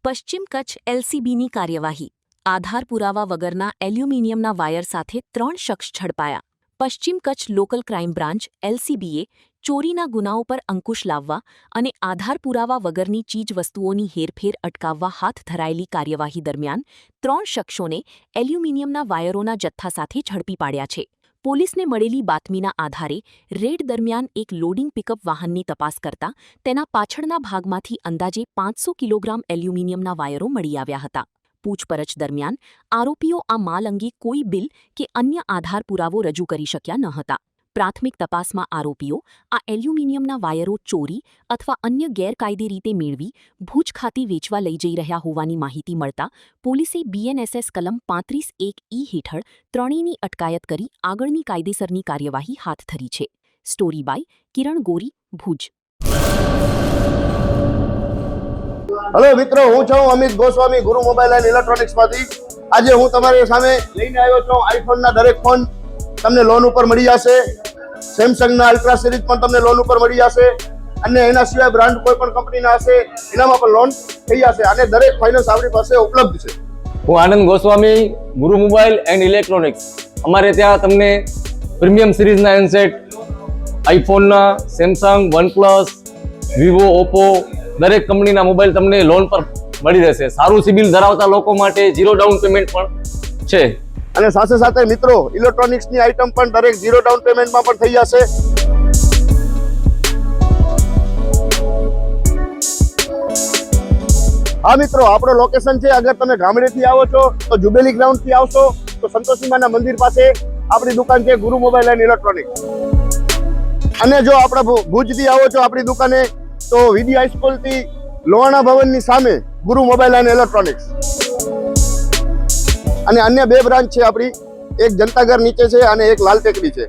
પશ્ચિમ કચ્છ એલસીબીની કાર્યવાહી. આધાર પુરાવા વગરના એલ્યુમિનિયમના વાયર સાથે 3 શખ્સ ઝડપાયા. પશ્ચિમ કચ્છ લોકલ ક્રાઇમ બ્રાન્ચ એલસીબીએ ચોરીના ગુનાઓ પર અંકુશ લાવવા અને આધાર પુરાવા વગરની ચીજવસ્તુઓની હેરફેર અટકાવવા હાથ ધરાયેલી કાર્યવાહી દરમિયાન 3 શખ્સોને એલ્યુમિનિયમના વાયરોના જથ્થા સાથે ઝડપી પાડ્યા છે. પોલીસને મળેલી બાતમીના આધારે રેડ દરમિયાન એક લોડિંગ પિકઅપ વાહનની તપાસ કરતા તેના પાછળના ભાગમાંથી અંદાજે 500 કિલોગ્રામ એલ્યુમિનિયમના વાયરો મળી આવ્યા હતા. પૂછપરછ દરમિયાન આરોપીઓ આ માલ અંગે કોઈ બિલ કે અન્ય આધાર પુરાવો રજૂ કરી શક્યા ન હતા. પ્રાથમિક તપાસમાં આરોપીઓ આ એલ્યુમિનિયમના વાયરો ચોરી અથવા અન્ય ગેરકાયદે રીતે મેળવી ભુજ ખાતે વેચવા લઈ જઈ રહ્યા હોવાની માહિતી મળતા પોલીસે બીએનએસએસ કલમ 35(1) હેઠળ ત્રણેયની અટકાયત કરી આગળની કાયદેસરની કાર્યવાહી હાથ ધરી છે. Story by Kiran Gori, Bhuj. Hello મિત્રો, હું છું અમિત ગોસ્વામી, ગુરુ મોબાઈલ એન્ડ ઇલેક્ટ્રોનિક્સમાંથી. આજે હું તમારી સામે લઈને આવ્યો છું આઈફોનના દરેક ફોન તમને લોન ઉપર મળી જશે. સેમસંગના અલ્ટ્રા સિરીઝ પણ તમને લોન ઉપર મળી જશે અને એના સિવાય બ્રાન્ડ કોઈ પણ કંપનીના હશે એનામાં પણ લોન થઈ જશે અને દરેક ફાઇનાન્સ આપણી પાસે ઉપલબ્ધ છે. હું આનંદ ગોસ્વામી, ગુરુ મોબાઈલ એન્ડ ઇલેક્ટ્રોનિક્સ. અમારે ત્યાં તમને પ્રીમિયમ સિરીઝના હેન્ડસેટ, આઈફોનના, સેમસંગ, વનપ્લસ, વિવો, ઓપ્પો દરેક કંપનીના મોબાઈલ તમને લોન પર મળી રહેશે. સારું સિબિલ ધરાવતા લોકો માટે 0 ડાઉન પેમેન્ટ પણ છે. અને સાથે સાથે મિત્રો ઇલેક્ટ્રોનિક્સની આઇટમ પણ દરેક 0 ડાઉન પેમેન્ટમાં પણ થઈ જશે. હા મિત્રો, આપણો લોકેશન છે, અગર તમે ગામડેથી આવો છો તો જુબેલી ગ્રાઉન્ડથી આવશો તો સંતોષીમાના મંદિર પાસે આપણી દુકાન છે ગુરુ મોબાઈલ એન્ડ ઇલેક્ટ્રોનિક્સ. અને જો આપણા ભુજથી આવો છો આપણી દુકાને તો વીડી હાઈસ્કૂલથી લોહાણા ભવનની સામે ગુરુ મોબાઈલ એન્ડ ઇલેક્ટ્રોનિક્સ. અને અન્ય 2 બ્રાન્ચ છે આપણી, એક જનતાગર નીચે છે અને એક લાલ ટેકરી છે.